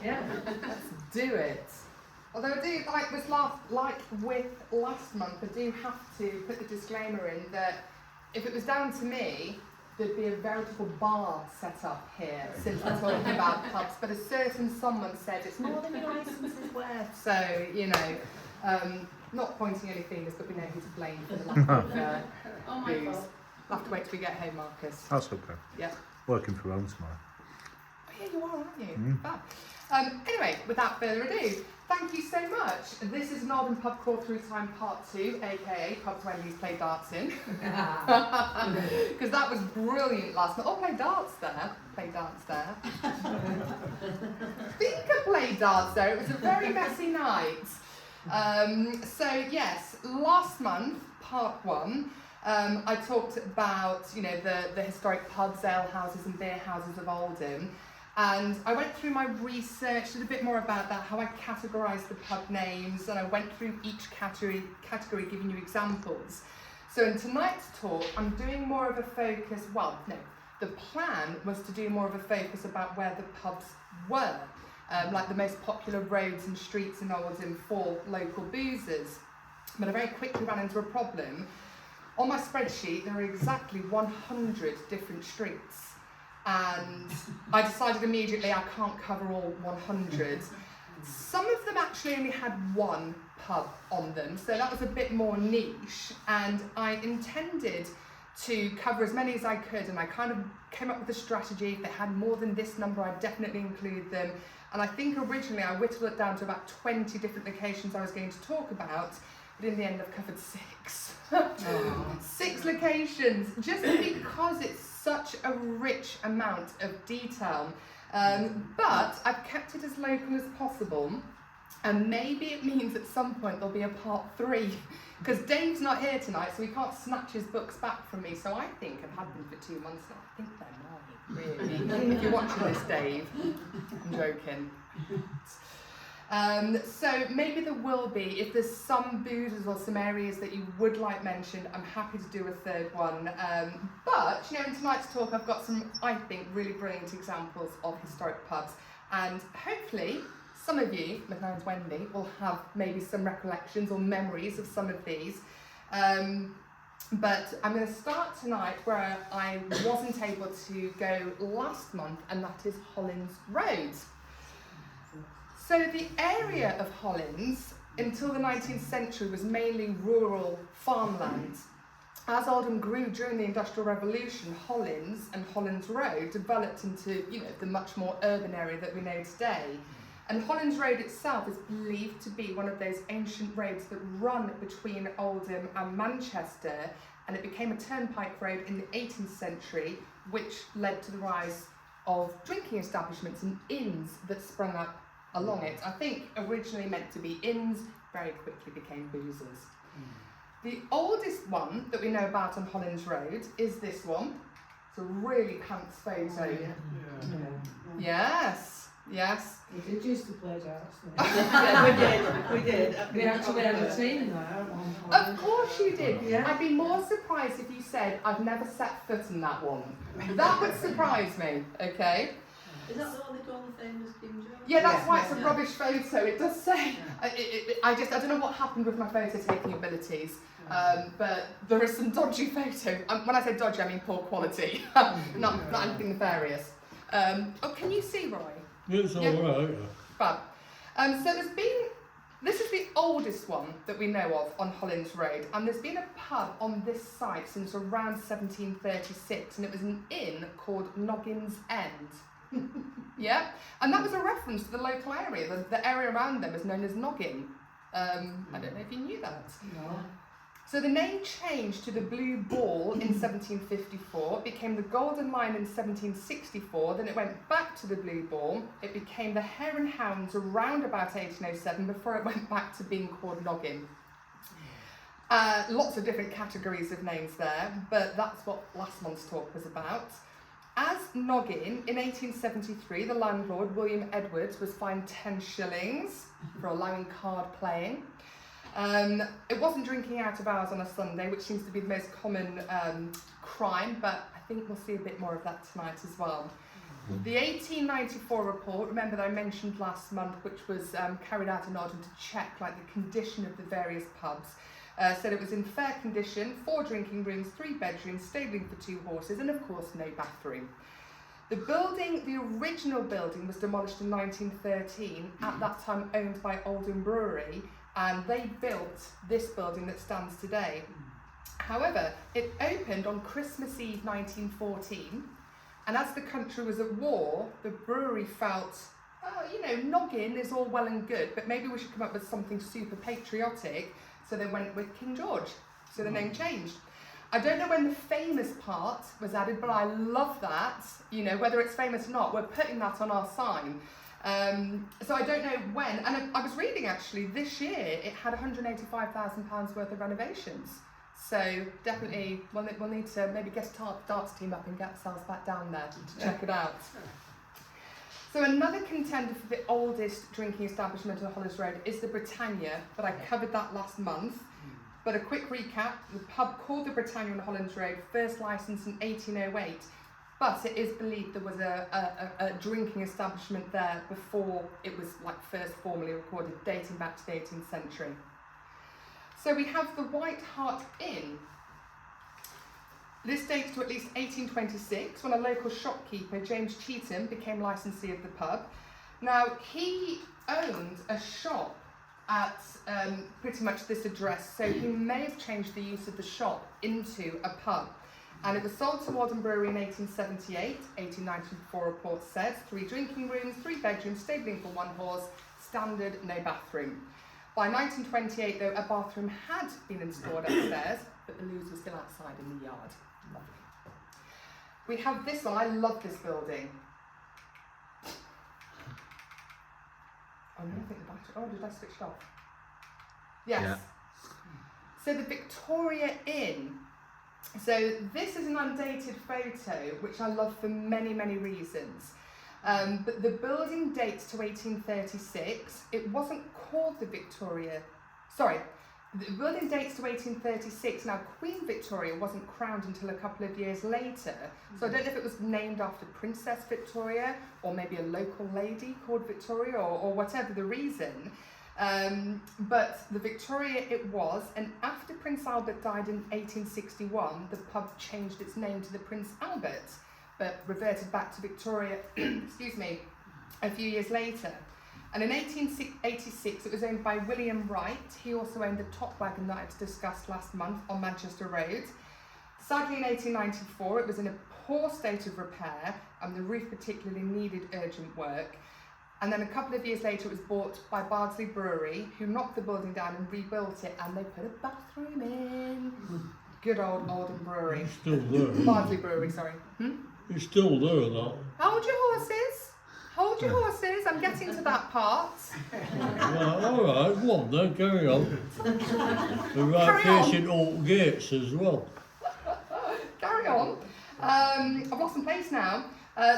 Yeah. Let's do it. Although I do, like with last month, I do have to put the disclaimer in that if it was down to me, there'd be a veritable bar set up here, since we're talking about pubs, but a certain someone said it's more than your licence is worth. So, you know, not pointing any fingers, but we know who to blame for the lack of booze. We'll have to wait till we get home, Marcus. That's okay. Yeah. Working from home tomorrow. Oh yeah, you are, aren't you? Fab. Anyway, without further ado, thank you so much. This is an Oldham Pub Crawl Through Time Part 2, aka Pubs Wendy's Play Darts in. Because that was brilliant last night. Oh, play darts there. Play darts there. Think of play darts there. It was a very messy night. So yes, last month, Part 1, I talked about, you know, the historic pubs, ale houses and beer houses of Oldham. And I went through my research, did a bit more about that, how I categorised the pub names, and I went through each category giving you examples. So in tonight's talk, I'm doing more of a focus, well, no, the plan was to do more of a focus about where the pubs were, like the most popular roads and streets in Oldham for local boozers. But I very quickly ran into a problem. On my spreadsheet, there are exactly 100 different streets. And I decided immediately I can't cover all 100. Some of them actually only had one pub on them, so that was a bit more niche, and I intended to cover as many as I could, and I kind of came up with a strategy. If they had more than this number, I'd definitely include them, and I think originally I whittled it down to about 20 different locations I was going to talk about, but in the end I've covered 6. 6 locations, just because it's such a rich amount of detail, but I've kept it as local as possible, and maybe it means at some point there'll be a part 3, because Dave's not here tonight, so he can't snatch his books back from me. So I think I've had them for 2 months now. I think they're mine, really. If you're watching this, Dave, I'm joking. So maybe there will be, if there's some boozers or some areas that you would like mentioned, I'm happy to do a third one. But, you know, in tonight's talk I've got some, I think, really brilliant examples of historic pubs, and hopefully some of you, my name's Wendy, will have maybe some recollections or memories of some of these. But I'm going to start tonight where I wasn't able to go last month, and that is Hollins Road. So the area of Hollins until the 19th century was mainly rural farmland. As Oldham grew during the Industrial Revolution, Hollins and Hollins Road developed into, you know, the much more urban area that we know today. And Hollins Road itself is believed to be one of those ancient roads that run between Oldham and Manchester, and it became a turnpike road in the 18th century, which led to the rise of drinking establishments and inns that sprung up along it. I think originally meant to be inns, very quickly became boozers. The oldest one that we know about on Hollins Road is this one. It's a really pants photo. Yes, yes. We did used to play darts. Yeah, we did. We actually had a team there. Of course you did. Yeah. I'd be more surprised if you said, I've never set foot in that one. That would surprise me, okay? Is that the one they call the famous Kim Jones? Yeah, that's why it's a rubbish photo. It does say. I don't know what happened with my photo taking abilities, but there is some dodgy photo. When I say dodgy, I mean poor quality, not anything nefarious. Oh, can you see, Roy? It's all right. Fab. So this is the oldest one that we know of on Hollins Road, and there's been a pub on this site since around 1736, and it was an inn called Noggin's End. Yeah, and that was a reference to the local area. The area around them is known as Noggin. I don't know if you knew that. No. So the name changed to the Blue Ball in 1754. It became the Golden Lion in 1764. Then it went back to the Blue Ball. It became the Hare and Hounds around about 1807 before it went back to being called Noggin. Lots of different categories of names there, but that's what last month's talk was about. As Noggin, in 1873, the landlord, William Edwards, was fined 10 shillings for allowing card playing. It wasn't drinking out of hours on a Sunday, which seems to be the most common crime, but I think we'll see a bit more of that tonight as well. The 1894 report, remember that I mentioned last month, which was carried out in Oldham to check like the condition of the various pubs, said it was in fair condition, 4 drinking rooms, 3 bedrooms, stabling for 2 horses, and of course no bathroom. The building, the original building, was demolished in 1913, at that time owned by Oldham Brewery, and they built this building that stands today. However, it opened on Christmas Eve 1914, and as the country was at war, the brewery felt, oh, you know, noggin is all well and good, but maybe we should come up with something super patriotic, so they went with King George, so the name changed. I don't know when the famous part was added, but I love that. You know, whether it's famous or not, we're putting that on our sign. So I don't know when, and I was reading actually, this year it had £185,000 worth of renovations. So definitely we'll need to maybe get a darts team up and get ourselves back down there to check it out. So another contender for the oldest drinking establishment on Hollis Road is the Britannia, but I covered that last month. But a quick recap, the pub called the Britannia on Hollands Road, first licensed in 1808, but it is believed there was a drinking establishment there before it was like first formally recorded, dating back to the 18th century. So we have the White Hart Inn. This dates to at least 1826, when a local shopkeeper, James Cheetham, became licensee of the pub. Now, he owned a shop at pretty much this address, so he may have changed the use of the shop into a pub. And it was sold to Oldham Brewery in 1878, 1894 report says, 3 drinking rooms, 3 bedrooms, stabling for 1 horse, standard, no bathroom. By 1928 though, a bathroom had been installed upstairs, but the loos were still outside in the yard. Lovely. We have this one, I love this building. Oh, no, I think the battery. Oh, did I switch it off? Yes. Yeah. So the Victoria Inn. So this is an undated photo, which I love for many, many reasons. But the building dates to 1836. It wasn't called the Victoria. Sorry. The building dates to 1836. Now, Queen Victoria wasn't crowned until a couple of years later. So I don't know if it was named after Princess Victoria or maybe a local lady called Victoria or whatever the reason. But the Victoria it was, and after Prince Albert died in 1861, the pub changed its name to the Prince Albert, but reverted back to Victoria, excuse me, a few years later. And in 1886, it was owned by William Wright. He also owned the top wagon that I discussed last month on Manchester Road. Sadly, in 1894, it was in a poor state of repair, and the roof particularly needed urgent work. And then a couple of years later, it was bought by Bardsley Brewery, who knocked the building down and rebuilt it, and they put a bathroom in. Good old Oldham Brewery. It's still there. Bardsley Brewery, sorry. It's still there, that. Hold your horses. Hold your horses, I'm getting to that part. Well, alright, go on then, carry on. The right Carry on. facing Old Gates as well. Carry on. I've lost some place now.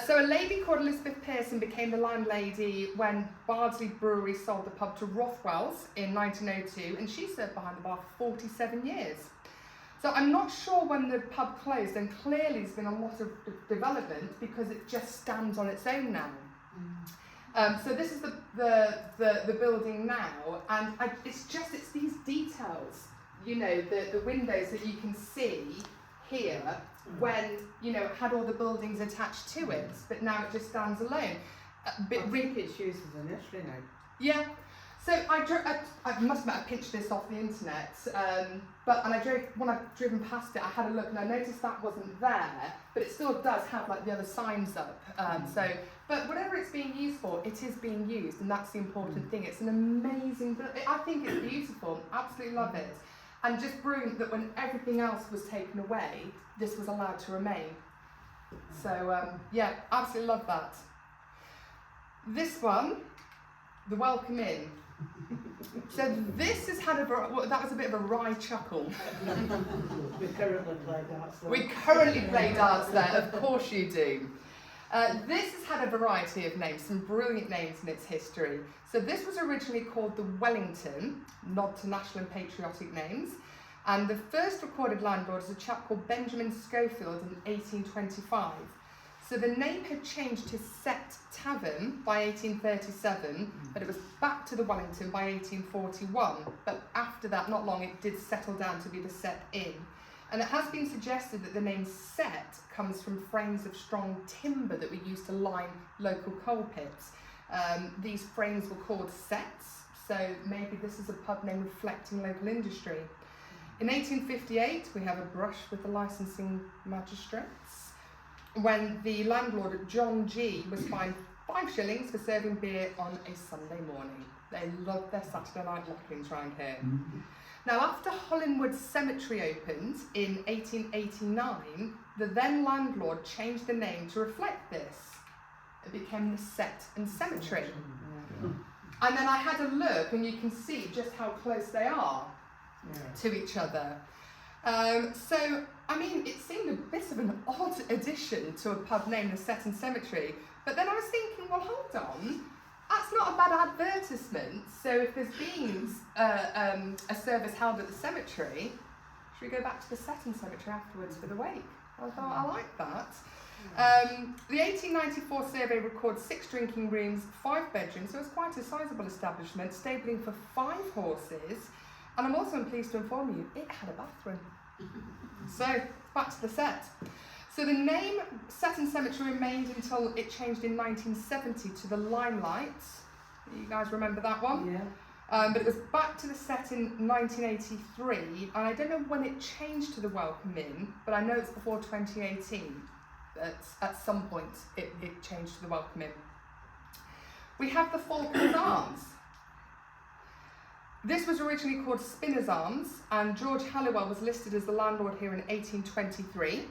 So a lady called Elizabeth Pearson became the landlady when Bardsley Brewery sold the pub to Rothwell's in 1902, and she served behind the bar for 47 years. So I'm not sure when the pub closed, and clearly there's been a lot of development because it just stands on its own now. So this is the building now, and it's these details, you know, the windows that you can see here when, you know, it had all the buildings attached to it, but now it just stands alone. I think it's used as an nursery now. Yeah. So I must admit I pinched this off the internet, when I've driven past it, I had a look and I noticed that wasn't there, but it still does have like the other signs up. But whatever it's being used for, it is being used, and that's the important thing. It's an amazing, I think it's beautiful, absolutely love it. And just brilliant that when everything else was taken away, this was allowed to remain. So yeah, absolutely love that. This one, the Welcome Inn. So this has had that was a bit of a wry chuckle. We currently play darts there. We currently play darts there, of course you do. This has had a variety of names, some brilliant names in its history. So this was originally called the Wellington, nod to national and patriotic names. And the first recorded landlord is a chap called Benjamin Schofield in 1825. So the name had changed to Set Tavern by 1837, but it was back to the Wellington by 1841. But after that, not long, it did settle down to be the Set Inn. And it has been suggested that the name Set comes from frames of strong timber that were used to line local coal pits. These frames were called sets, so maybe this is a pub name reflecting local industry. In 1858, we have a brush with the licensing magistrates when the landlord, John G, was fined 5 shillings for serving beer on a Sunday morning. They love their Saturday night lockings round here. Now, after Hollingwood Cemetery opened in 1889, the then landlord changed the name to reflect this. It became the Set and Cemetery. And then I had a look, and you can see just how close they are to each other. So, I mean, it seemed a bit of an odd addition to a pub named the Set and Cemetery. But then I was thinking, well, hold on. That's not a bad advertisement. So if there's been a service held at the cemetery, should we go back to the Set and Cemetery afterwards for the wake? I thought, I like that. The 1894 survey records 6 drinking rooms, 5 bedrooms, so it's quite a sizable establishment, stabling for 5 horses. And I'm also pleased to inform you, it had a bathroom. So, back to the Set. So the name Set and Cemetery remained until it changed in 1970 to the Limelight. You guys remember that one? Yeah. But it was back to the Set in 1983, and I don't know when it changed to the Welcome Inn, but I know it's before 2018. At some point it changed to the Welcome Inn. We have the Falconers Arms. This was originally called Spinners Arms, and George Halliwell was listed as the landlord here in 1823.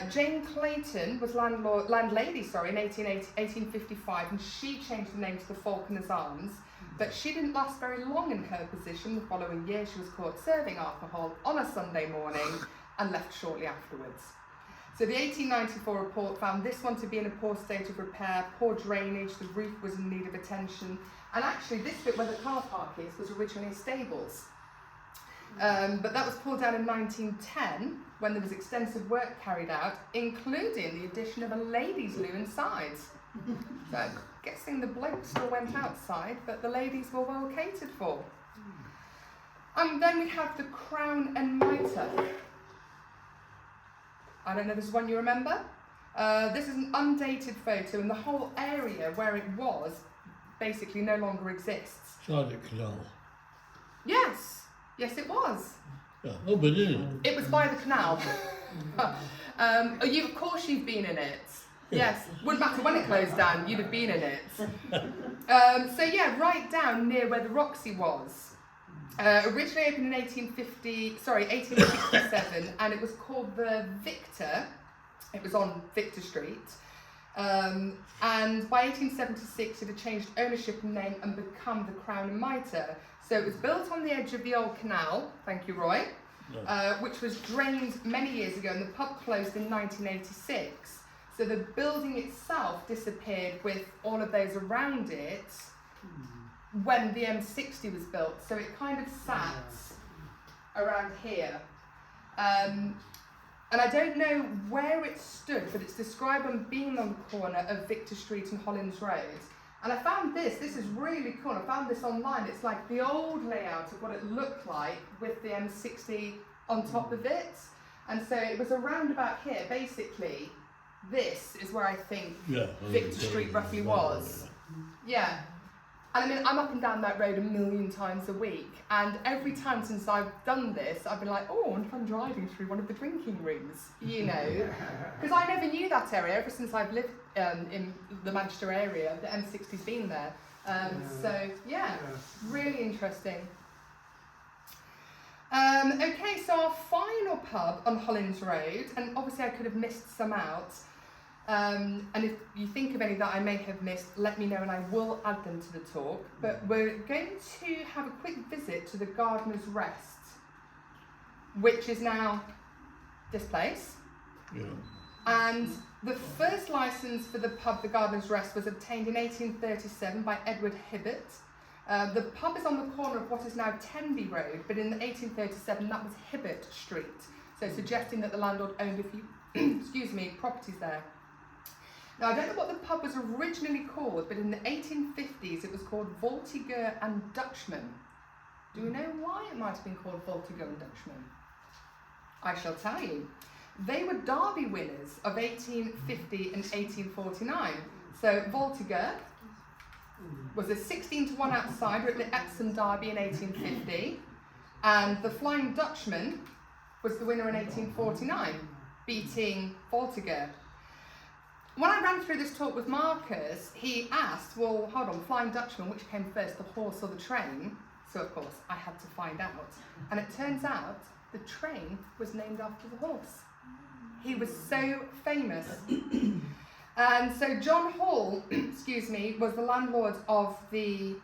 Jane Clayton was landlady in 1855, and she changed the name to the Falconers Arms, but she didn't last very long in her position. The following year she was caught serving alcohol on a Sunday morning and left shortly afterwards. So the 1894 report found this one to be in a poor state of repair, poor drainage, the roof was in need of attention, and actually this bit where the car park is was originally stables. But that was pulled down in 1910 when there was extensive work carried out, including the addition of a ladies' loo inside. So I'm guessing the blokes still went outside, but the ladies were well catered for. And then we have the Crown and Mitre. I don't know, this is one you remember? This is an undated photo, and the whole area where it was basically no longer exists. Charlotte Canal. Yes, it was. Yeah. Oh, but didn't it? It was by the canal. Of course you've been in it. Yes, wouldn't matter when it closed down, you'd have been in it. So yeah, right down near where the Roxy was. Originally opened in 1867, and it was called the Victor. It was on Victor Street. And by 1876, it had changed ownership and name and become the Crown and Mitre. So it was built on the edge of the old canal, thank you, Roy, which was drained many years ago, and the pub closed in 1986. So the building itself disappeared with all of those around it when the M60 was built. So it kind of sat around here. And I don't know where it stood, but it's described on being on the corner of Victor Street and Hollins Road. And I found this is really cool. I found this online. It's like the old layout of what it looked like with the M60 on top of it. And so it was around about here, basically. This is where I think Victor Street roughly was. Yeah. And I mean, I'm up and down that road 1,000,000 times a week, and every time since I've done this, I've been like, oh, I wonder if I'm driving through one of the drinking rooms, you know, because I never knew that area ever since I've lived in the Manchester area. The M60's been there, so yeah, really interesting. Okay, so our final pub on Hollins Road, and obviously I could have missed some out. And if you think of any that I may have missed, let me know and I will add them to the talk. But we're going to have a quick visit to the Gardener's Rest, which is now this place. Yeah. And the first licence for the pub, the Gardener's Rest, was obtained in 1837 by Edward Hibbert. The pub is on the corner of what is now Tenby Road, but in 1837 that was Hibbert Street, so suggesting that the landlord owned a few properties there. Now, I don't know what the pub was originally called, but in the 1850s it was called Voltiger and Dutchman. Do we know why it might have been called Voltiger and Dutchman? I shall tell you. They were Derby winners of 1850 and 1849. So Voltiger was a 16-1 outsider at the Epsom Derby in 1850, and the Flying Dutchman was the winner in 1849, beating Voltiger. When I ran through this talk with Marcus, he asked, well, hold on, Flying Dutchman, which came first, the horse or the train? So, of course, I had to find out. And it turns out the train was named after the horse. He was so famous. And so John Hall, was the landlord of the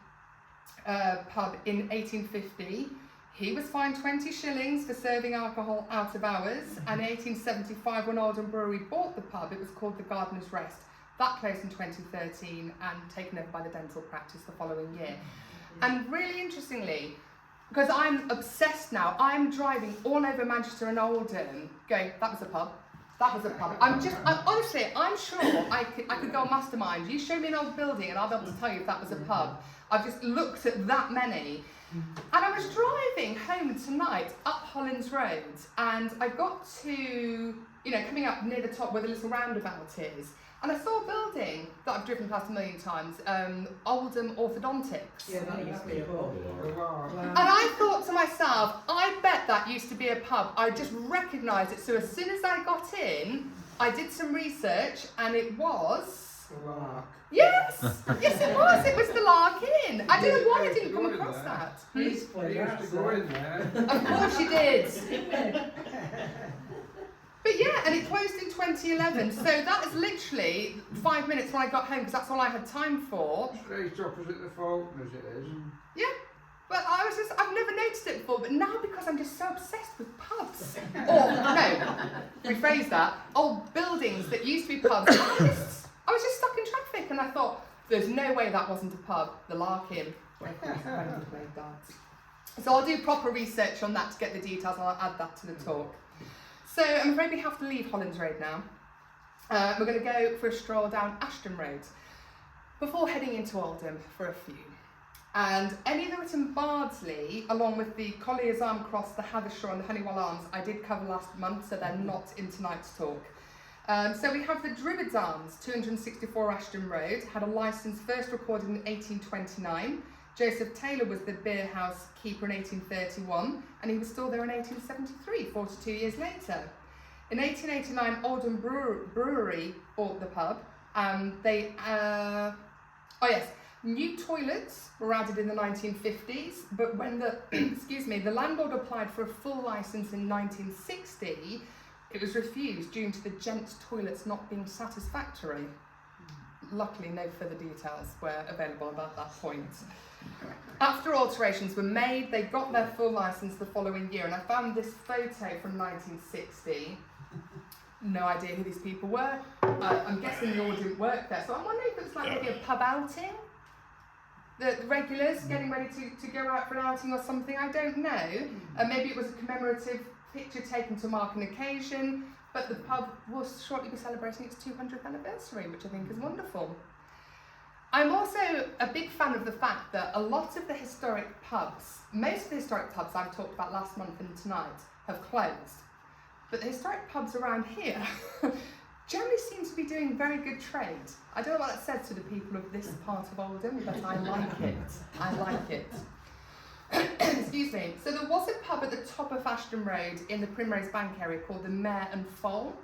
pub in 1850. He was fined 20 shillings for serving alcohol out of hours, and in 1875, when Oldham Brewery bought the pub, it was called the Gardener's Rest. That closed in 2013 and taken over by the dental practice the following year. And really interestingly, because I'm obsessed now, I'm driving all over Manchester and Oldham going, that was a pub, that was a pub. Honestly, I'm sure I could go on Mastermind. You show me an old building and I'll be able to tell you if that was a pub. I've just looked at that many. And I was driving home tonight up Hollins Road, and I got to, coming up near the top where the little roundabout is, and I saw a building that I've driven past a million times, Oldham Orthodontics. Yeah, that used to be a pub. And I thought to myself, I bet that used to be a pub. I just recognised it. So as soon as I got in, I did some research, and it was... The Lark. Yes! Yes, it was. It was the Lark Inn. I don't know why I didn't come across that. Please I play used to go in there. Of course you did. But yeah, and it closed in 2011. So that is literally 5 minutes when I got home, because that's all I had time for. Straight opposite the Faulkners it is. Yeah. But I've never noticed it before, but now because I'm just so obsessed with pubs. Or, no, rephrase that, old buildings that used to be pubs. I was just stuck in traffic, and I thought, there's no way that wasn't a pub, the Lark Inn, where of course I played darts. So I'll do proper research on that to get the details, and I'll add that to the talk. So I'm afraid we have to leave Hollins Road now. We're going to go for a stroll down Ashton Road before heading into Oldham for a few. And any that were in Bardsley, along with the Collier's Arm Cross, the Hathershaw and the Honeywell Arms, I did cover last month, so they're not in tonight's talk. So we have the Druids Arms, 264 Ashton Road, had a licence first recorded in 1829. Joseph Taylor was the beer house keeper in 1831, and he was still there in 1873, 42 years later. In 1889, Oldham Brewery bought the pub. New toilets were added in the 1950s, but when the landlord applied for a full licence in 1960, it was refused due to the gents' toilets not being satisfactory. Luckily, no further details were available about that point. After alterations were made, they got their full licence the following year, and I found this photo from 1960. No idea who these people were. I'm guessing they all didn't work there, so I'm wondering if it was like maybe a pub outing? The regulars getting ready to go out for an outing or something, I don't know. Maybe it was a commemorative picture taken to mark an occasion, but the pub will shortly be celebrating its 200th anniversary, which I think is wonderful. I'm also a big fan of the fact that a lot of the historic pubs, most of the historic pubs I've talked about last month and tonight, have closed. But the historic pubs around here generally seem to be doing very good trade. I don't know what that says to the people of this part of Oldham, but I like it. I like it. Excuse me. So there was a pub at the top of Ashton Road in the Primrose Bank area called the Mare and Foal.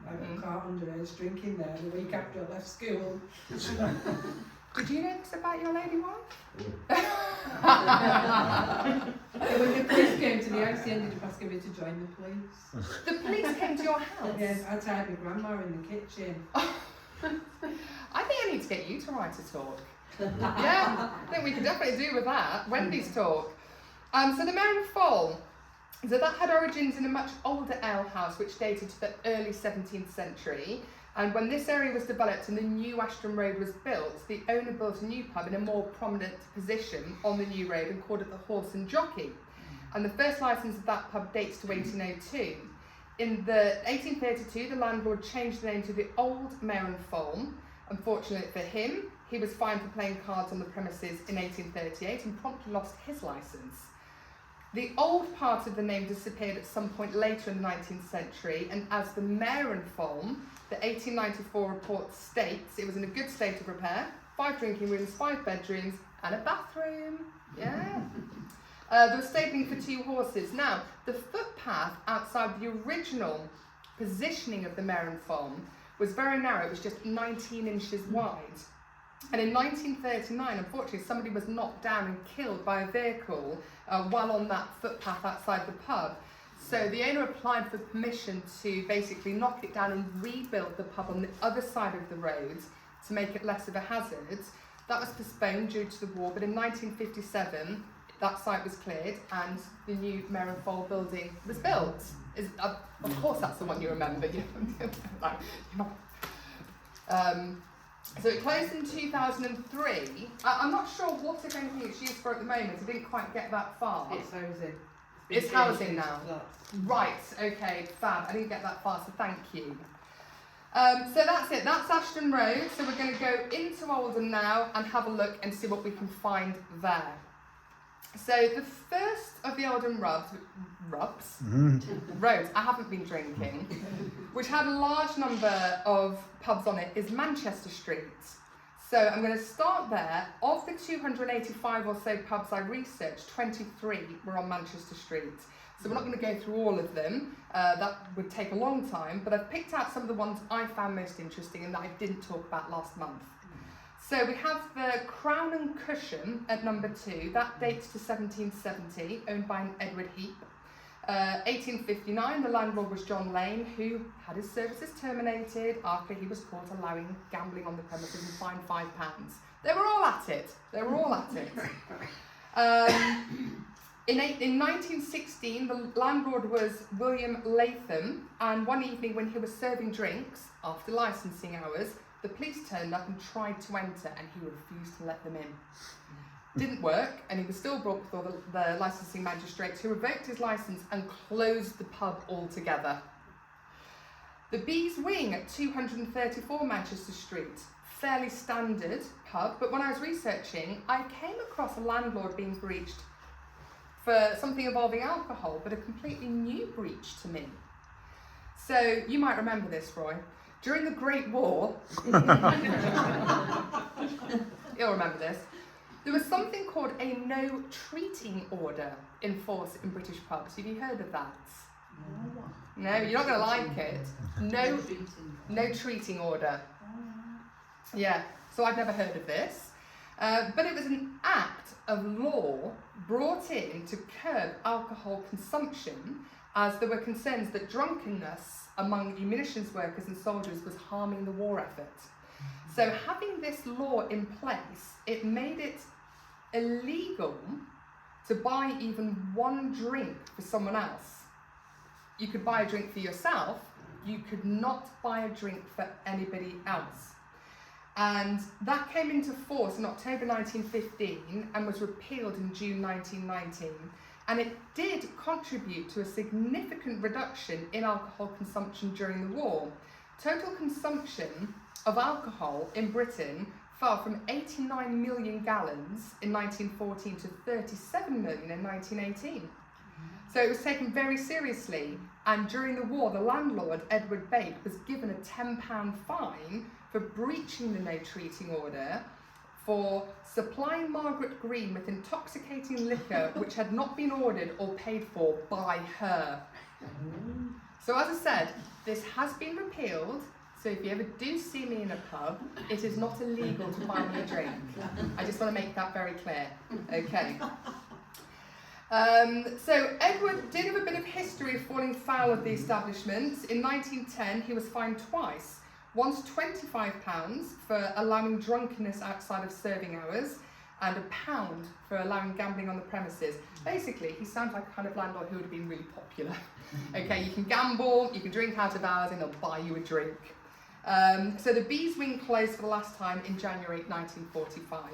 I got a car underage drinking there the week after I left school. Did you know this about your lady wife? When the police came to the house, they ended up asking me to join the police. The police came to your house? Yes, I tied my grandma in the kitchen. I think I need to get you to write a talk. Yeah, I think we could definitely do with that. Wendy's talk. So the Mare and Foal. So that had origins in a much older alehouse which dated to the early 17th century. And when this area was developed and the new Ashton Road was built, the owner built a new pub in a more prominent position on the new road and called it the Horse and Jockey. And the first licence of that pub dates to 1802. in the 1832, the landlord changed the name to the Old Mare Foam. Unfortunately for him, he was fined for playing cards on the premises in 1838 and promptly lost his licence. The old part of the name disappeared at some point later in the 19th century, and as the Mare Foam, the 1894 report states it was in a good state of repair, 5 drinking rooms, 5 bedrooms, and a bathroom. Yeah. There was stabling for 2 horses. Now, the footpath outside the original positioning of the Mare Foam was very narrow. It was just 19 inches wide. And in 1939, unfortunately, somebody was knocked down and killed by a vehicle while on that footpath outside the pub. So the owner applied for permission to basically knock it down and rebuild the pub on the other side of the road to make it less of a hazard. That was postponed due to the war, but in 1957, that site was cleared and the new Mare Foam building was built. Of course, that's the one you remember. So it closed in 2003. I'm not sure what, if anything, it's used for at the moment. I didn't quite get that far. It's housing. It's housing now. Flats. Right, okay, fab. I didn't get that far, so thank you. So that's it. That's Ashton Road. So we're going to go into Oldham now and have a look and see what we can find there. So the first of the Oldham roads, I haven't been drinking, which had a large number of pubs on it, is Manchester Street. So I'm going to start there. Of the 285 or so pubs I researched, 23 were on Manchester Street. So we're not going to go through all of them, that would take a long time, but I've picked out some of the ones I found most interesting and that I didn't talk about last month. So we have the Crown and Cushion at number 2, that dates to 1770, owned by an Edward Heap. 1859, the landlord was John Lane, who had his services terminated after he was caught allowing gambling on the premises and fined £5. They were all at it. In 1916, the landlord was William Latham, and one evening when he was serving drinks after licensing hours, the police turned up and tried to enter, and he refused to let them in. Didn't work, and he was still brought before the licensing magistrates, who revoked his licence and closed the pub altogether. The Bees Wing at 234 Manchester Street, fairly standard pub, but when I was researching, I came across a landlord being breached for something involving alcohol, but a completely new breach to me. So you might remember this, Roy. During the Great War, you'll remember this, there was something called a no treating order in force in British pubs. Have you heard of that? No, you're not going to like it. No treating order. Yeah, so I've never heard of this. But it was an act of law brought in to curb alcohol consumption, as there were concerns that drunkenness among munitions workers and soldiers was harming the war effort. So having this law in place, it made it illegal to buy even one drink for someone else. You could buy a drink for yourself, you could not buy a drink for anybody else. And that came into force in October 1915 and was repealed in June 1919. And it did contribute to a significant reduction in alcohol consumption during the war. Total consumption of alcohol in Britain fell from 89 million gallons in 1914 to 37 million in 1918. So it was taken very seriously, and during the war, the landlord, Edward Bate, was given a £10 fine for breaching the no treating order for supplying Margaret Green with intoxicating liquor which had not been ordered or paid for by her. So as I said, this has been repealed, so if you ever do see me in a pub, it is not illegal to buy me a drink. I just want to make that very clear. Okay. So Edward did have a bit of history of falling foul of the establishment. In 1910, he was fined twice. Once £25 for allowing drunkenness outside of serving hours, and £1 for allowing gambling on the premises. Basically, he sounds like a kind of landlord who would have been really popular. Okay, you can gamble, you can drink out of hours, and they'll buy you a drink. So the Bees Wing closed for the last time in January 1945.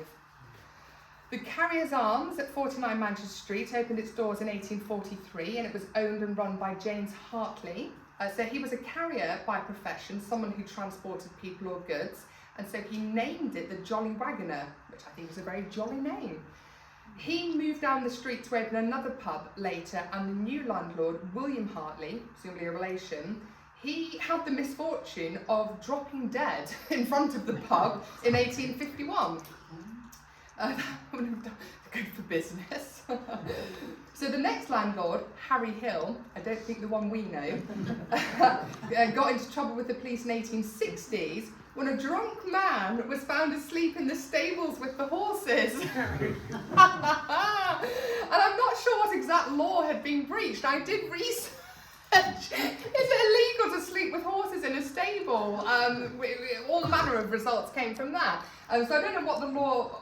The Carrier's Arms at 49 Manchester Street opened its doors in 1843, and it was owned and run by James Hartley. So he was a carrier by profession, someone who transported people or goods, and so he named it the Jolly Wagoner, which I think is a very jolly name. He moved down the street to open another pub later, and the new landlord, William Hartley, presumably a relation, he had the misfortune of dropping dead in front of the pub in 1851. Good for business. So the next landlord, Harry Hill, I don't think the one we know, got into trouble with the police in 1860s when a drunk man was found asleep in the stables with the horses. And I'm not sure what exact law had been breached. I did research. Is it illegal to sleep with horses in a stable? All manner of results came from that. So I don't know what the law,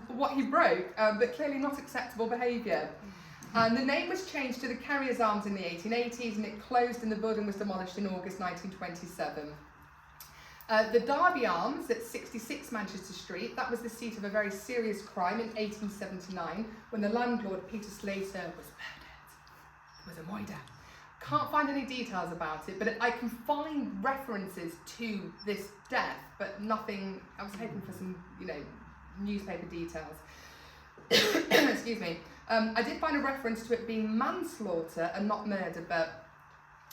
what he broke, but clearly not acceptable behaviour. And the name was changed to the Carriers Arms in the 1880s, and it closed and the building was demolished in August 1927. The Derby Arms at 66 Manchester Street, that was the seat of a very serious crime in 1879 when the landlord, Peter Slater, was murdered. It was a murder. Can't find any details about it, but I can find references to this death, but nothing. I was hoping for some, newspaper details. Excuse me. I did find a reference to it being manslaughter and not murder, but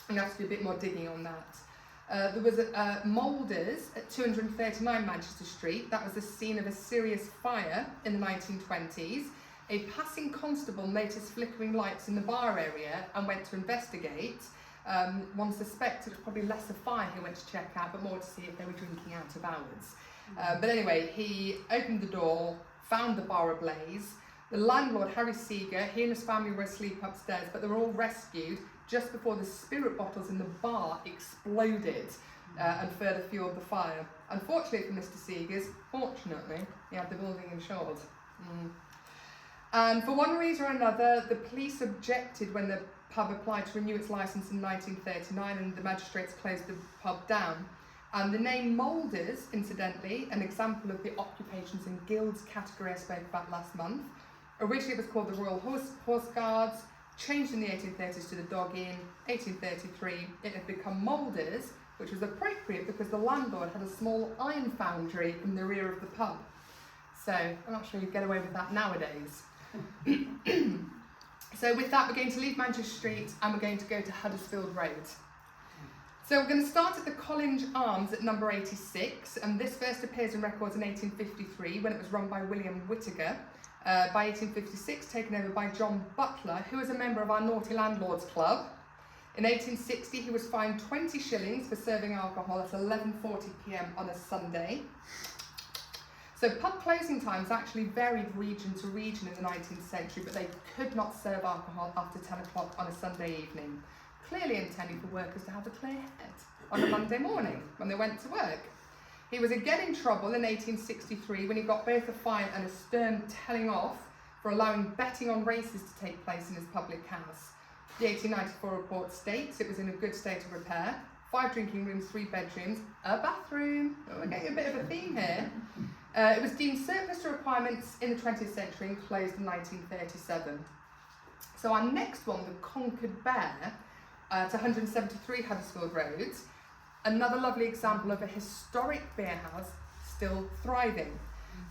I'm going to have to do a bit more digging on that. There was Moulders at 239 Manchester Street. That was the scene of a serious fire in the 1920s. A passing constable noticed flickering lights in the bar area and went to investigate. One suspected it was probably less a fire he went to check out, but more to see if they were drinking out of hours. But anyway, he opened the door, found the bar ablaze. The landlord, Harry Seeger, he and his family were asleep upstairs, but they were all rescued just before the spirit bottles in the bar exploded and further fueled the fire. Unfortunately for Mr. Seegers, fortunately, he had the building insured. And for one reason or another, the police objected when the pub applied to renew its licence in 1939 and the magistrates closed the pub down. And the name Moulders, incidentally, an example of the occupations and guilds category I spoke about last month. Originally it was called the Royal Horse Guards, changed in the 1830s to the Dog Inn. 1833 it had become Moulders, which was appropriate because the landlord had a small iron foundry in the rear of the pub. So I'm not sure you'd get away with that nowadays. So with that, we're going to leave Manchester Street and we're going to go to Huddersfield Road. So we're going to start at the College Arms at number 86, and this first appears in records in 1853 when it was run by William Whittaker. By 1856, taken over by John Butler, who was a member of our Naughty Landlords Club. In 1860, he was fined 20 shillings for serving alcohol at 11:40 p.m. on a Sunday. So pub closing times actually varied region to region in the 19th century, but they could not serve alcohol after 10 o'clock on a Sunday evening, clearly intending for workers to have a clear head on a Monday morning when they went to work. He was again in trouble in 1863 when he got both a fine and a stern telling off for allowing betting on races to take place in his public house. The 1894 report states it was in a good state of repair, 5 drinking rooms, 3 bedrooms, a bathroom. Oh, we're getting a bit of a theme here. It was deemed surplus to requirements in the 20th century and closed in 1937. So our next one, the Conquered Bear, to 173 Huddersfield Road, another lovely example of a historic beer house still thriving.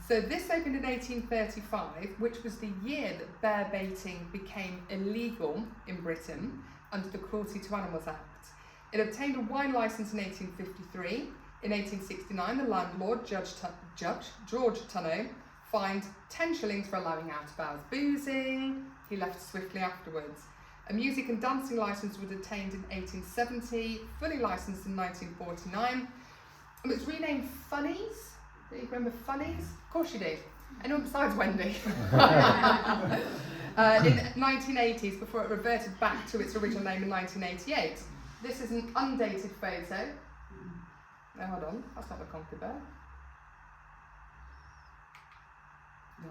So this opened in 1835, which was the year that bear baiting became illegal in Britain under the Cruelty to Animals Act. It obtained a wine licence in 1853. In 1869, the landlord, Judge George Tunno, fined 10 shillings for allowing out-of-hours boozing. He left swiftly afterwards. A music and dancing licence was obtained in 1870, fully licensed in 1949. And it was renamed Funnies. Do you remember Funnies? Of course you do. Anyone besides Wendy? In 1980s, before it reverted back to its original name in 1988. This is an undated photo. No, hold on, that's not the Conquered Bear. No.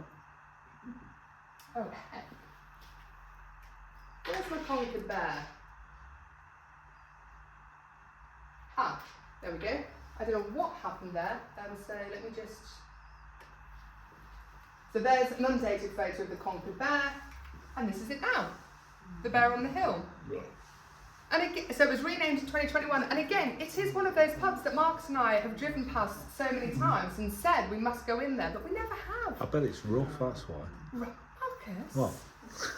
Oh, heck. Where's the Conquered Bear? Ah, there we go. I don't know what happened there. So let me just... So there's an undated photo of the Conquered Bear, and this is it now. The bear on the hill. And again, so it was renamed in 2021. And again, it is one of those pubs that Marcus and I have driven past so many times and said we must go in there, but we never have. I bet it's rough, that's why. Marcus? What?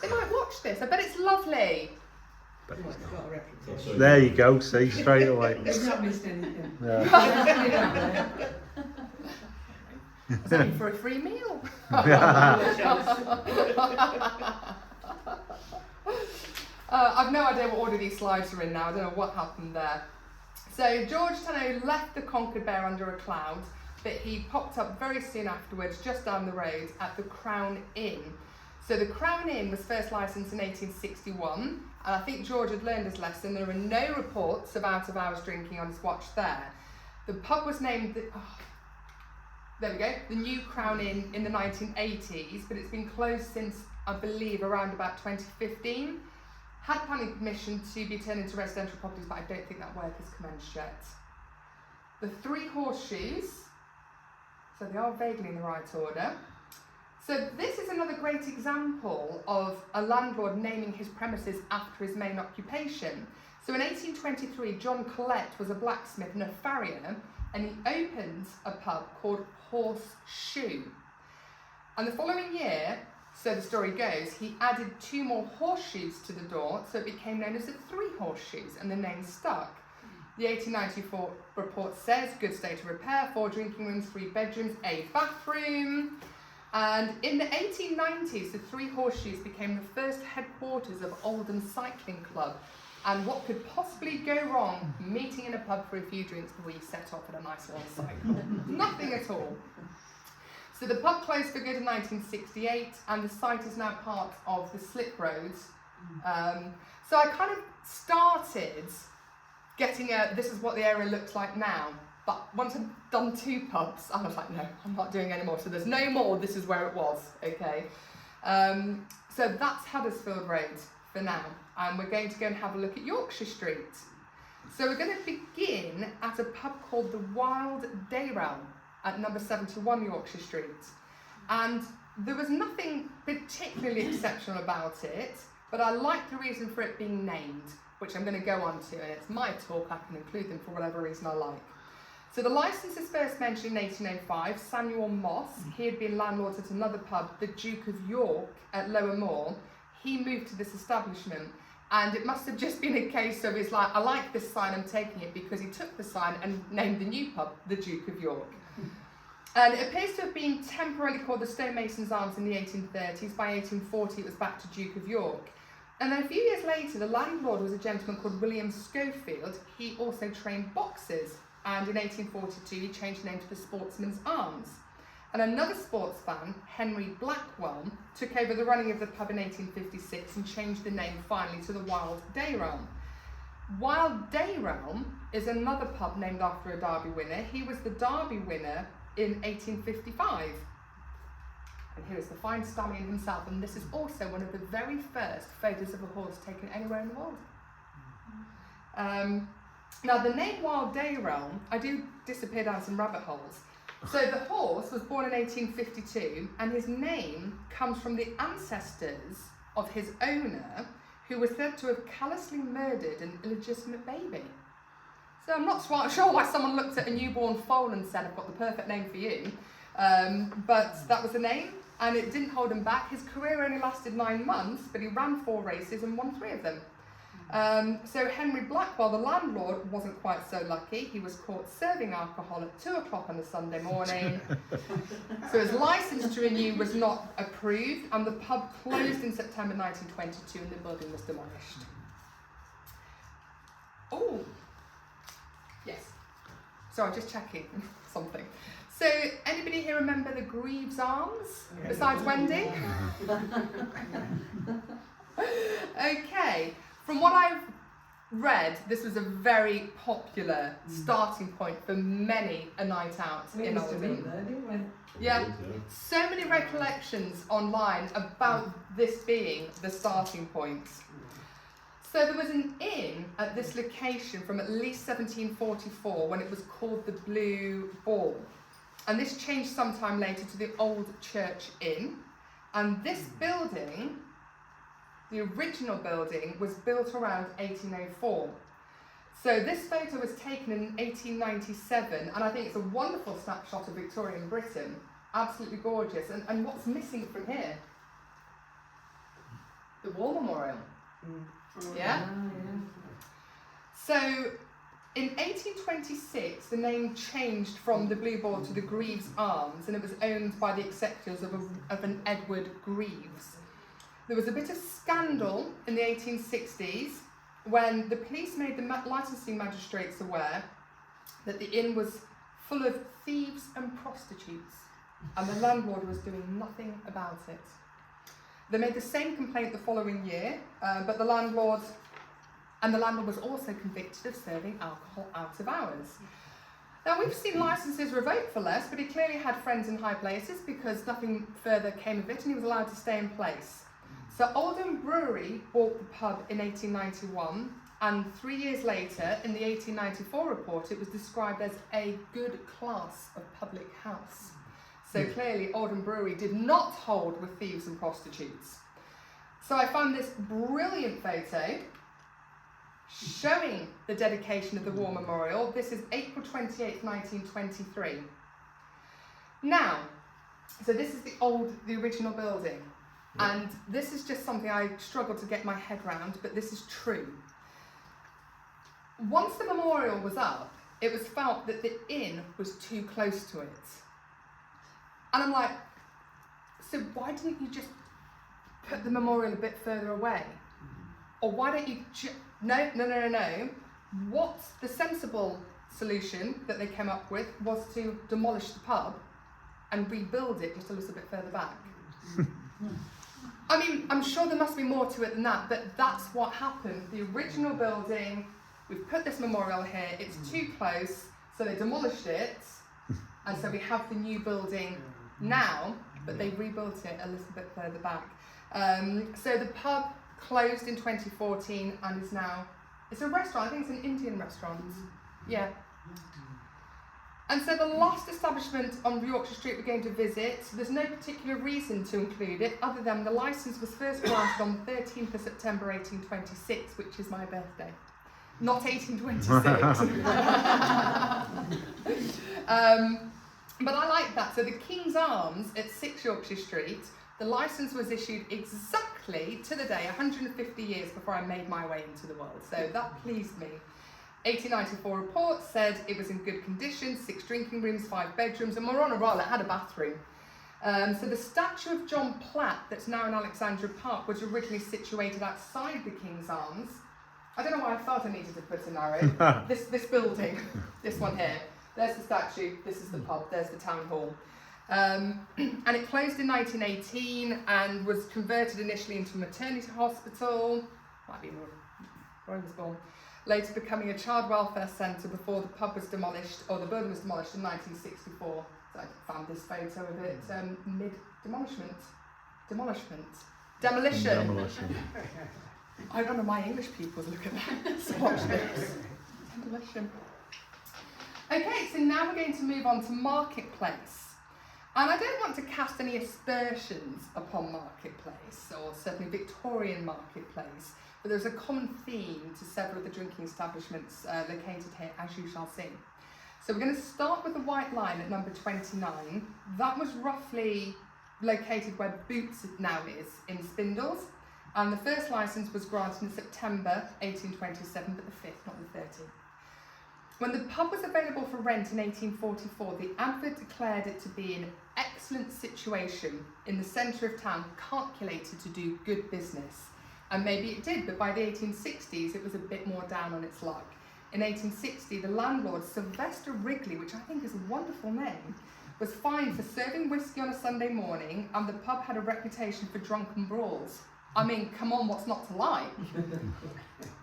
They might watch this. I bet it's lovely. Bet Well, it's it's not. got a reputation. There you go, see, straight away. We've not missed anything. Yeah. It's only for a free meal. I've no idea what order these slides are in now. I don't know what happened there. So George Tenno left the Conquered Bear under a cloud, but he popped up very soon afterwards, just down the road, at the Crown Inn. So the Crown Inn was first licensed in 1861, and I think George had learned his lesson. There are no reports of out-of-hours drinking on his watch there. The pub was named, there we go, the New Crown Inn in the 1980s, but it's been closed since, I believe, around about 2015. Had planning permission to be turned into residential properties, but I don't think that work has commenced yet. The Three Horseshoes, so they are vaguely in the right order. So this is another great example of a landlord naming his premises after his main occupation. So in 1823, John Collett was a blacksmith and a farrier, and he opened a pub called Horseshoe. And the following year, so the story goes, he added 2 more horseshoes to the door, so it became known as the Three Horseshoes, and the name stuck. The 1894 report says, good state of repair, 4 drinking rooms, 3 bedrooms, a bathroom. And in the 1890s, the Three Horseshoes became the first headquarters of Oldham Cycling Club. And what could possibly go wrong meeting in a pub for a few drinks before you set off on a nice long cycle? Nothing at all. So the pub closed for good in 1968, and the site is now part of the Slip Roads. So I kind of started getting this is what the area looks like now. But once I'd done 2 pubs, I was like, no, I'm not doing any more. So there's no more, this is where it was, okay? So that's Huddersfield Road for now. And we're going to go and have a look at Yorkshire Street. So we're going to begin at a pub called the Wild Dayrell at number 71 Yorkshire Street. And there was nothing particularly exceptional about it, but I like the reason for it being named, which I'm going to go on to, and it's my talk, I can include them for whatever reason I like. So the licence is first mentioned in 1805. Samuel Moss, he had been landlord at another pub, the Duke of York at Lower Moor. He moved to this establishment, and it must have just been a case of, he's like, I like this sign, I'm taking it, because he took the sign and named the new pub the Duke of York. And it appears to have been temporarily called the Stonemasons Arms in the 1830s. By 1840 it was back to Duke of York. And then a few years later, the landlord was a gentleman called William Schofield. He also trained boxers, and in 1842 he changed the name to the Sportsman's Arms. And another sports fan, Henry Blackwell, took over the running of the pub in 1856 and changed the name finally to the Wild Dayrell. Wild Dayrell is another pub named after a Derby winner. He was the Derby winner in 1855. And here is the fine stallion himself, and this is also one of the very first photos of a horse taken anywhere in the world. Now the name Wild Dayrell, I do disappear down some rabbit holes. So the horse was born in 1852, and his name comes from the ancestors of his owner, who was said to have callously murdered an illegitimate baby. So I'm not sure why someone looked at a newborn foal and said, I've got the perfect name for you. But that was the name, and it didn't hold him back. His career only lasted 9 months, but he ran 4 races and won 3 of them. So Henry Blackwell, the landlord, wasn't quite so lucky. He was caught serving alcohol at 2 o'clock on a Sunday morning. So his licence to renew was not approved, and the pub closed in September 1922 and the building was demolished. Oh, yes. Sorry, just checking something. So anybody here remember the Greaves Arms, besides Wendy? Okay. From what I've read, this was a very popular starting point for many a night out in Oldham. Yeah, so many recollections online about this being the starting point. So there was an inn at this location from at least 1744 when it was called the Blue Ball. And this changed sometime later to the Old Church Inn. And this building, the original building was built around 1804. So this photo was taken in 1897, and I think it's a wonderful snapshot of Victorian Britain. Absolutely gorgeous. And what's missing from here? The War Memorial. Yeah? So in 1826, the name changed from the Blue Boar to the Greaves Arms, and it was owned by the executors of an Edward Greaves. There was a bit of scandal in the 1860s when the police made the licensing magistrates aware that the inn was full of thieves and prostitutes, and the landlord was doing nothing about it. They made the same complaint the following year, but the landlord was also convicted of serving alcohol out of hours. Now, we've seen licences revoked for less, but he clearly had friends in high places because nothing further came of it, and he was allowed to stay in place. So Oldham Brewery bought the pub in 1891, and 3 years later, in the 1894 report, it was described as a good class of public house. So clearly, Oldham Brewery did not hold with thieves and prostitutes. So I found this brilliant photo showing the dedication of the War Memorial. This is April 28th, 1923. Now, so this is the original building. And this is just something I struggled to get my head around, but this is true. Once the memorial was up, it was felt that the inn was too close to it. And I'm like, so why didn't you just put the memorial a bit further away? Or why don't you No. What the sensible solution that they came up with was to demolish the pub and rebuild it just a little bit further back. I mean, I'm sure there must be more to it than that, but that's what happened. The original building, we've put this memorial here, it's too close, so they demolished it, and so we have the new building now, but they rebuilt it a little bit further back. So the pub closed in 2014 and is now, it's a restaurant, I think it's an Indian restaurant. Yeah. And so the last establishment on Yorkshire Street we're going to visit, there's no particular reason to include it other than the licence was first granted on the 13th of September 1826, which is my birthday. Not 1826. But I like that. So the King's Arms at 6 Yorkshire Street, the licence was issued exactly to the day 150 years before I made my way into the world. So that pleased me. 1894 report said it was in good condition, 6 drinking rooms, 5 bedrooms, and we're on a roll, it had a bathroom. So the statue of John Platt that's now in Alexandra Park was originally situated outside the King's Arms. I don't know why I felt I needed to put an arrow. This building, this one here. There's the statue, this is the pub, there's the town hall. And it closed in 1918 and was converted initially into a maternity hospital, might be where I was born, later becoming a child welfare centre before the pub was demolished, or the building was demolished in 1964. So I found this photo of it mid-demolition. Demolition. I don't know my English pupils look at that. So watch this. Demolition. Okay, so now we're going to move on to marketplace. And I don't want to cast any aspersions upon marketplace, or certainly Victorian marketplace, but there's a common theme to several of the drinking establishments located here, as you shall see. So we're going to start with the White Line at number 29. That was roughly located where Boots now is, in Spindles, and the first licence was granted in September 1827, but the 5th, not the 13th. When the pub was available for rent in 1844, the advert declared it to be an excellent situation in the centre of town, calculated to do good business. And maybe it did, but by the 1860s, it was a bit more down on its luck. In 1860, the landlord, Sylvester Wrigley, which I think is a wonderful name, was fined for serving whiskey on a Sunday morning, and the pub had a reputation for drunken brawls. I mean, come on, what's not to like?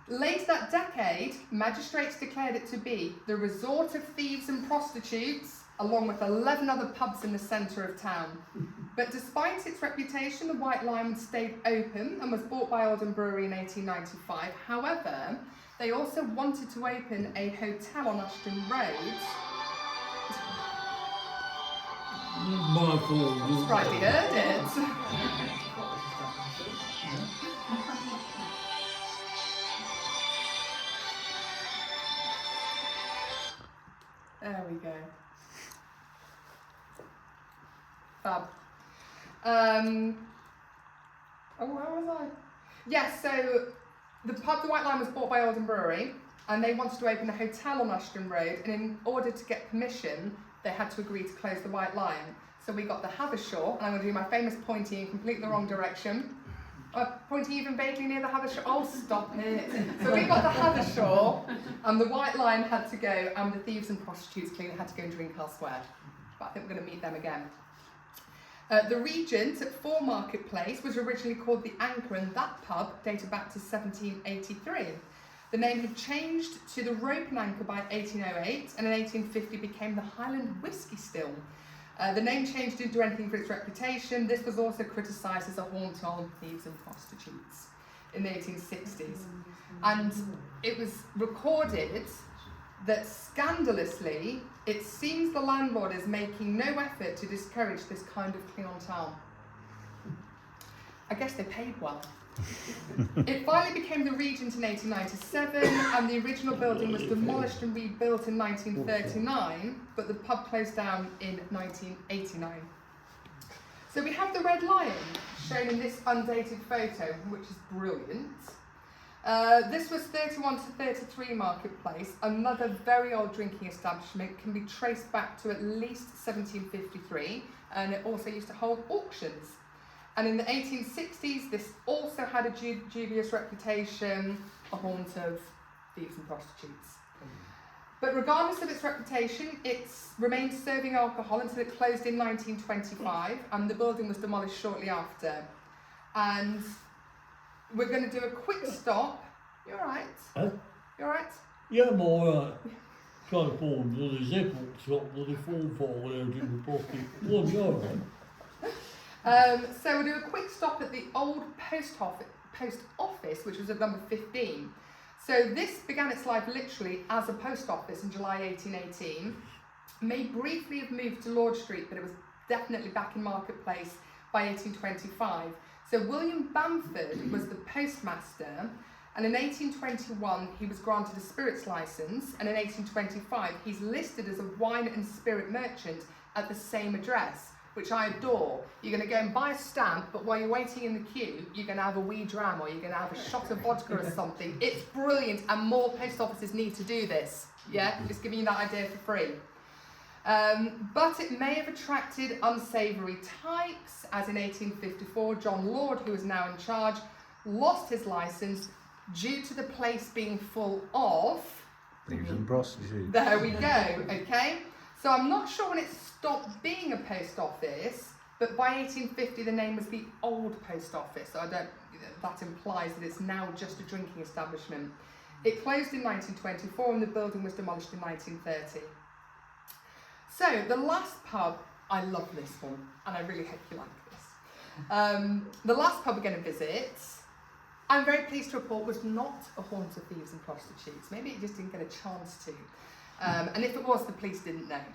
Later that decade, magistrates declared it to be the resort of thieves and prostitutes, along with 11 other pubs in the centre of town. But despite its reputation, the White Line stayed open and was bought by Oldham Brewery in 1895. However, they also wanted to open a hotel on Ashton Road. My fault. Right, you heard it. Where was I? Yes, so the pub, the White Lion, was bought by Oldham Brewery, and they wanted to open a hotel on Ashton Road, and in order to get permission, they had to agree to close the White Lion. So we got the Hathershaw, and I'm going to do my famous pointing in completely the wrong direction. Pointing even vaguely near the Hathershaw. Oh, stop it. So we got the Hathershaw, and the White Lion had to go, and the thieves and prostitutes clearly had to go and drink elsewhere. But I think we're going to meet them again. The Regent at 4 Marketplace was originally called the Anchor, and that pub dated back to 1783. The name had changed to the Rope and Anchor by 1808, and in 1850 became the Highland Whisky Still. The name change didn't do anything for its reputation. This was also criticised as a haunt of thieves and prostitutes in the 1860s. And it was recorded that scandalously, it seems the landlord is making no effort to discourage this kind of clientele. I guess they paid well. It finally became the Regent in 1897, and the original building was demolished and rebuilt in 1939, but the pub closed down in 1989. So we have the Red Lion shown in this undated photo, which is brilliant. This was 31 to 33 Marketplace, another very old drinking establishment, can be traced back to at least 1753, and it also used to hold auctions. And in the 1860s, this also had a dubious reputation, a haunt of thieves and prostitutes. But regardless of its reputation, it remained serving alcohol until it closed in 1925, and the building was demolished shortly after. And we're going to do a quick stop. You all right? Huh? You all right? Yeah, I'm alright. Trying to fall into the zip up top, bloody phone fall when I was in the pocket. Well, you alright? So we'll do a quick stop at the old post office, which was at number 15. So this began its life literally as a post office in July 1818. May briefly have moved to Lord Street, but it was definitely back in Marketplace by 1825. So William Bamford was the postmaster, and in 1821 he was granted a spirits licence, and in 1825 he's listed as a wine and spirit merchant at the same address, which I adore. You're going to go and buy a stamp, but while you're waiting in the queue, you're going to have a wee dram, or you're going to have a shot of vodka or something. It's brilliant, and more post offices need to do this. Yeah, just giving you that idea for free. But it may have attracted unsavoury types, as in 1854, John Lord, who is now in charge, lost his licence due to the place being full of Thieves and prostitutes. There we go, okay? So I'm not sure when it stopped being a post office, but by 1850 the name was the Old Post Office, so that implies that it's now just a drinking establishment. It closed in 1924 and the building was demolished in 1930. So the last pub, I love this one, and I really hope you like this. The last pub we're going to visit, I'm very pleased to report, was not a haunt of thieves and prostitutes. Maybe it just didn't get a chance to. And if it was, the police didn't know.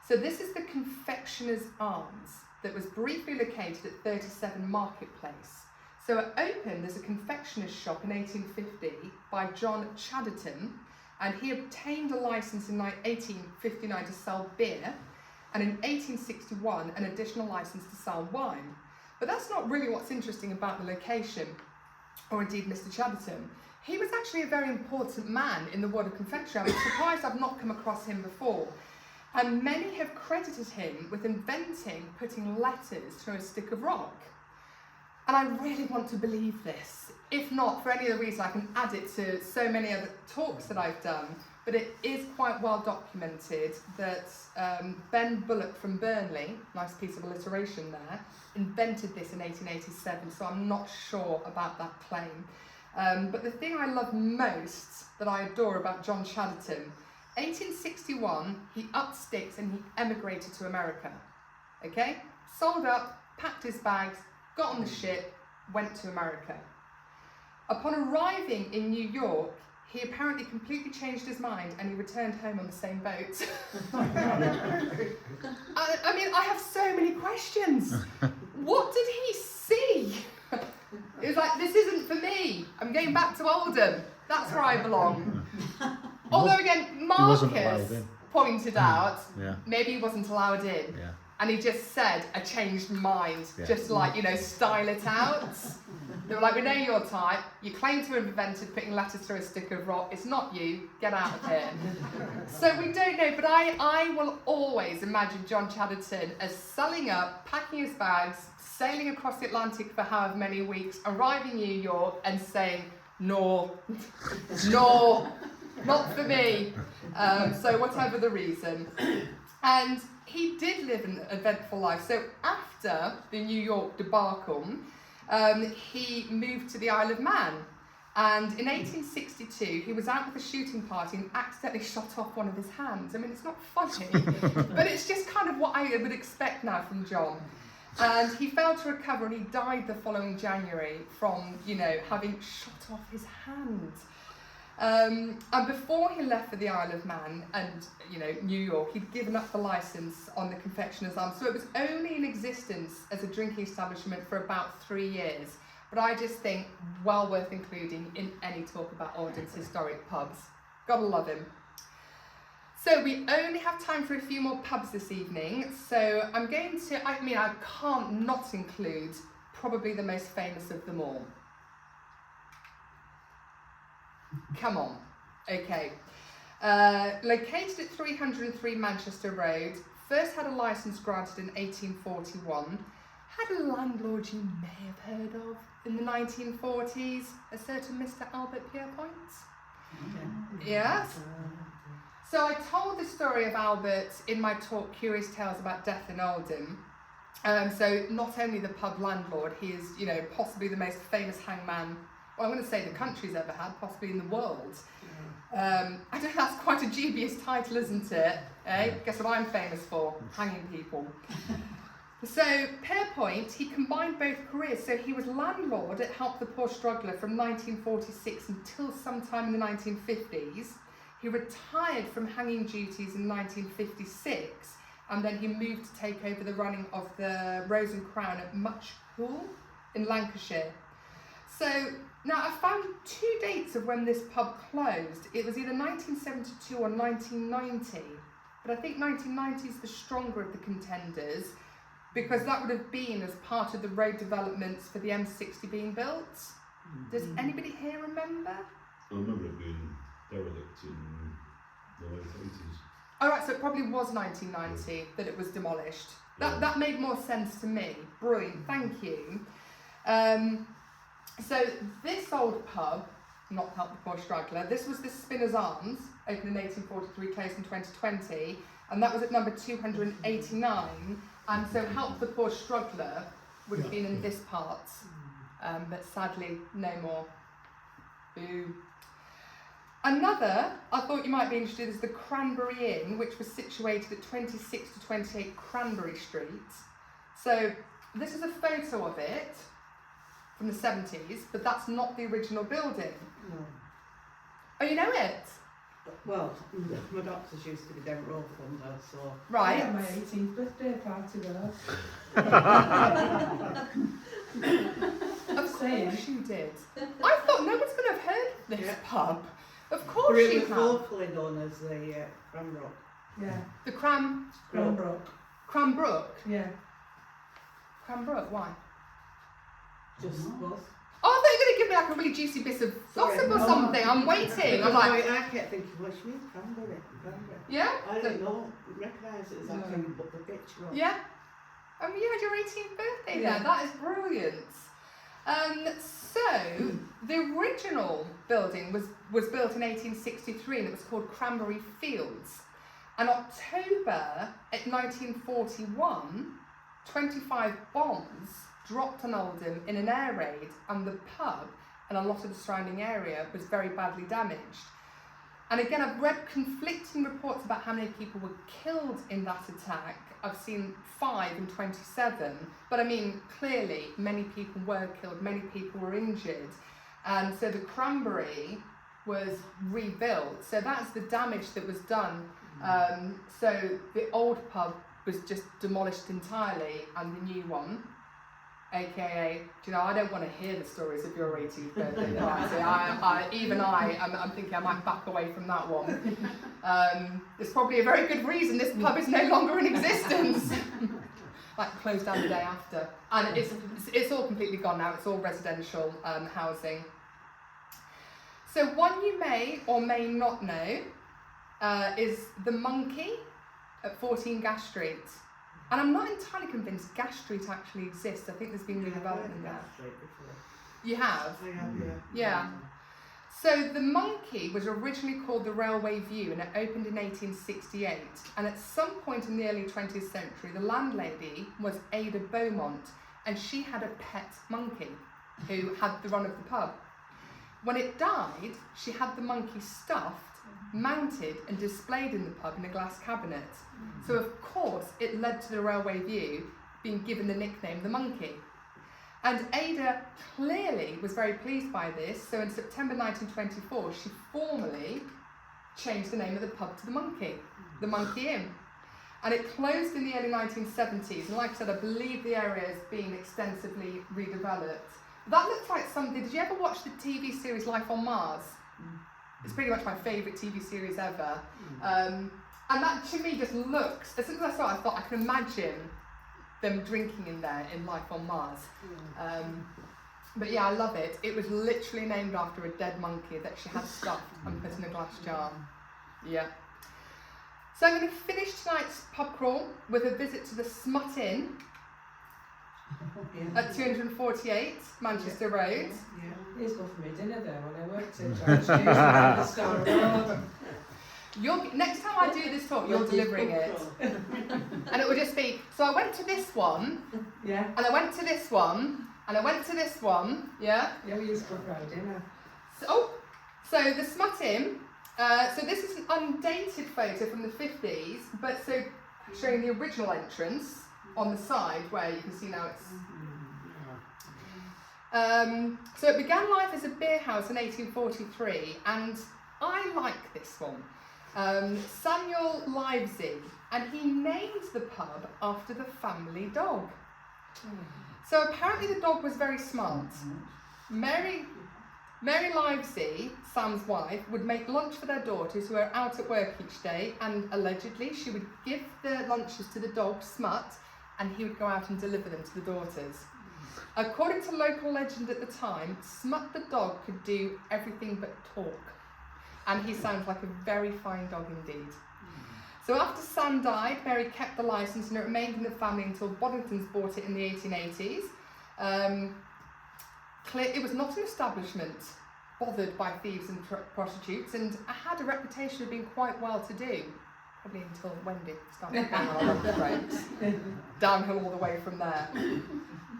So this is the Confectioner's Arms that was briefly located at 37 Marketplace. So it opened as a confectioner's shop in 1850 by John Chatterton, and he obtained a licence in 1859 to sell beer, and in 1861 an additional licence to sell wine. But that's not really what's interesting about the location, or indeed Mr. Chatterton. He was actually a very important man in the world of confectionery. I'm surprised I've not come across him before. And many have credited him with inventing putting letters through a stick of rock. And I really want to believe this. If not, for any other reason, I can add it to so many other talks that I've done. But it is quite well documented that Ben Bullock from Burnley, nice piece of alliteration there, invented this in 1887. So I'm not sure about that claim. But the thing I love most, that I adore about John Chatterton, 1861, he upped sticks and he emigrated to America. Okay? Sold up, packed his bags, got on the ship, went to America. Upon arriving in New York, he apparently completely changed his mind and he returned home on the same boat. I mean, I have so many questions. What did he see? It was like, this isn't for me. I'm going back to Oldham. That's where I belong. Although again, Marcus pointed out, maybe he wasn't allowed in. Yeah. And he just said, "I changed mind," Yeah. just like, you know, style it out. They were like, "We know your type. You claim to have invented putting letters through a stick of rock. It's not you. Get out of here." So we don't know, but I will always imagine John Chatterton as selling up, packing his bags, sailing across the Atlantic for however many weeks, arriving in New York and saying, "No, no, not for me." So whatever the reason. And he did live an eventful life. So after the New York debacle, he moved to the Isle of Man. And in 1862, he was out with a shooting party and accidentally shot off one of his hands. I mean, it's not funny, but it's just kind of what I would expect now from John. And he failed to recover and he died the following January from, you know, having shot off his hand. And before he left for the Isle of Man and, you know, New York, he'd given up the licence on the Confectioner's Arms. So it was only in existence as a drinking establishment for about 3 years. But I just think well worth including in any talk about Oldham's historic pubs. Gotta love him. So we only have time for a few more pubs this evening. So I can't not include probably the most famous of them all. Come on. Okay. Located at 303 Manchester Road, first had a licence granted in 1841, had a landlord you may have heard of in the 1940s, a certain Mr. Albert Pierpoint. Yes? So I told the story of Albert in my talk Curious Tales About Death in Oldham. So not only the pub landlord, he is, you know, possibly the most famous hangman, well, I'm going to say the country's ever had, possibly in the world. I don't know, that's quite a dubious title, isn't it? Eh? Guess what I'm famous for? Hanging people. So, Pierpoint, he combined both careers. So he was landlord at Help the Poor Struggler from 1946 until sometime in the 1950s. He retired from hanging duties in 1956, and then he moved to take over the running of the Rose and Crown at Much Pool in Lancashire. So, now I found 2 dates of when this pub closed. It was either 1972 or 1990, but I think 1990 is the stronger of the contenders, because that would have been as part of the road developments for the M60 being built. Does anybody here remember? I remember it being derelict in the late 80s. Oh, right, so it probably was 1990 that it was demolished. That made more sense to me. Brilliant, thank you. So this old pub, not Help the Poor Straggler, this was the Spinner's Arms, opened in 1843, closed in 2020, and that was at number 289. And so Help the Poor Struggler would have been in this part, but sadly no more. Boo. Another I thought you might be interested is the Cranberry Inn, which was situated at 26 to 28 Cranberry Street. So this is a photo of it from the 70s, but that's not the original building. No. Oh, you know it? Well, my doctors used to be down Road Thunder, so... I Right. had my 18th birthday party there. Of Saying. course you did. I thought no one's going to have heard of this Yeah. pub. Of But course it you was have. locally known as the Cranbrook. Yeah. The Cranbrook. Yeah. Cranbrook, why? Just was. Oh, I thought you were going to give me like a really juicy bit of Sorry, gossip or no. something. I'm waiting. I'm like, I kept thinking, what she means Cranberry? yeah? I didn't know, recognise it as that thing, but the picture of Yeah? I mean, you had your 18th birthday Yeah. there. That is brilliant. So, the original building was built in 1863 and it was called Cranberry Fields. And October 1941, 25 bombs dropped on Oldham in an air raid, and the pub and a lot of the surrounding area was very badly damaged. And again, I've read conflicting reports about how many people were killed in that attack. I've seen 5 and 27, but I mean, clearly many people were killed, many people were injured. And so the Cranberry was rebuilt. So that's the damage that was done. So the old pub was just demolished entirely, and the new one, aka, do you know, I don't want to hear the stories of your 18th birthday party. I'm thinking I might back away from that one. There's probably a very good reason this pub is no longer in existence. like closed down the day after. And it's all completely gone now. It's all residential housing. So one you may or may not know is the Monkey at 14 Gas Street. And I'm not entirely convinced Gas Street actually exists. I think there's been redevelopment there. You have? I have, yeah. Yeah. So the Monkey was originally called the Railway View, and it opened in 1868. And at some point in the early 20th century, the landlady was Ada Beaumont, and she had a pet monkey who had the run of the pub. When it died, she had the monkey stuffed, mounted and displayed in the pub in a glass cabinet. So of course it led to the Railway View being given the nickname the Monkey. And Ada clearly was very pleased by this, so in September 1924 she formally changed the name of the pub to the Monkey Inn. And it closed in the early 1970s, and like I said, I believe the area is being extensively redeveloped. That looks like something. Did you ever watch the TV series Life on Mars? It's pretty much my favourite TV series ever. And that to me just looks, as soon as I saw it, I thought I can imagine them drinking in there in Life on Mars. But yeah, I love it. It was literally named after a dead monkey that she had stuffed and put in a glass jar. Yeah. So I'm going to finish tonight's pub crawl with a visit to the Smut Inn at 248 Manchester Road. Yeah. He's got for me dinner there when I worked at the Star Road. Next time I do this talk, you're delivering it. And it will just be, so I went to this one, Yeah. and I went to this one, and I went to this one, yeah? Yeah, we used to cook our dinner. So the Smut Inn, so this is an undated photo from the 50s, but so showing the original entrance on the side where you can see now it's... So it began life as a beer house in 1843, and I like this one. Samuel Livesey, and he named the pub after the family dog. So apparently the dog was very smart. Mary Livesey, Sam's wife, would make lunch for their daughters who were out at work each day, and allegedly she would give the lunches to the dog, Smut, and he would go out and deliver them to the daughters. According to local legend at the time, Smut the dog could do everything but talk. And he sounds like a very fine dog indeed. So after Sam died, Mary kept the licence and it remained in the family until Boddingtons bought it in the 1880s. It was not an establishment bothered by thieves and prostitutes, and had a reputation of being quite well to do. Probably until Wendy started going on a lot of breaks. Downhill all the way from there.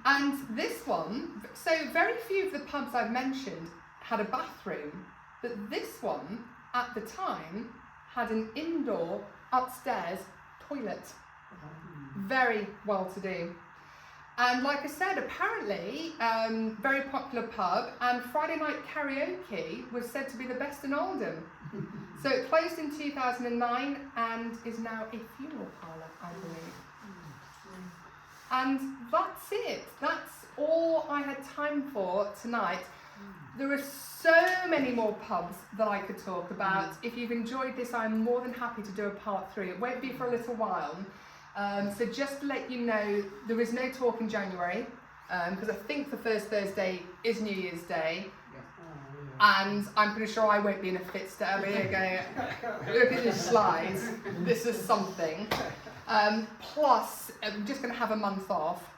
And this one, so very few of the pubs I've mentioned had a bathroom, but this one, at the time, had an indoor, upstairs toilet. Very well to do. And like I said, apparently, very popular pub, and Friday night karaoke was said to be the best in Oldham. So it closed in 2009 and is now a funeral parlour, I believe. And that's it. That's all I had time for tonight. There are so many more pubs that I could talk about. If you've enjoyed this, I'm more than happy to do a part 3. It won't be for a little while. So just to let you know, there is no talk in January, because I think the first Thursday is New Year's Day. And I'm pretty sure I won't be in a fit state. I'll be here going, look at this slide, this is something. Plus, I'm just going to have a month off.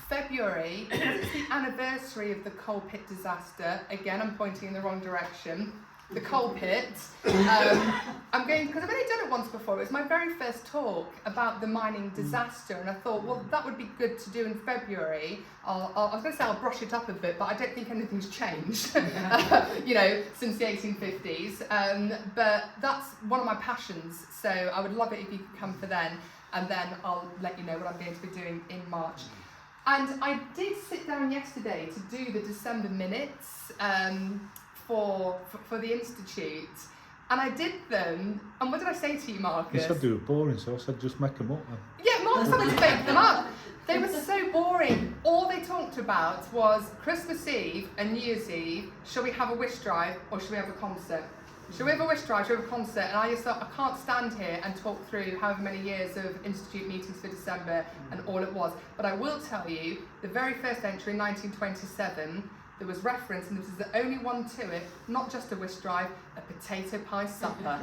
February, because it's the anniversary of the coal pit disaster. Again, I'm pointing in the wrong direction. The coal pit. I'm going, because I've only done it once before. It was my very first talk about the mining disaster, and I thought, well, that would be good to do in February. I was going to say I'll brush it up a bit, but I don't think anything's changed, since the 1850s. But that's one of my passions, so I would love it if you could come for then, and then I'll let you know what I'm going to be doing in March. And I did sit down yesterday to do the December minutes for the Institute, and I did them, and what did I say to you, Marcus? You said they were boring, so I said just make them up then. Yeah, Marcus told me to make them up. They were so boring. All they talked about was Christmas Eve and New Year's Eve, shall we have a wish drive or shall we have a concert? Shall we have a wish drive? Shall we have a concert? And I just thought, I can't stand here and talk through however many years of Institute meetings for December and all it was. But I will tell you, the very first entry in 1927, there was reference, and this is the only one to it, not just a wish drive, a potato pie supper.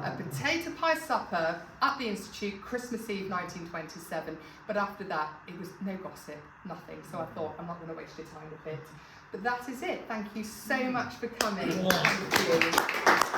A potato pie supper at the Institute, Christmas Eve 1927. But after that, it was no gossip, nothing. So I thought, I'm not going to waste your time with it. But that is it. Thank you so much for coming. Thank you.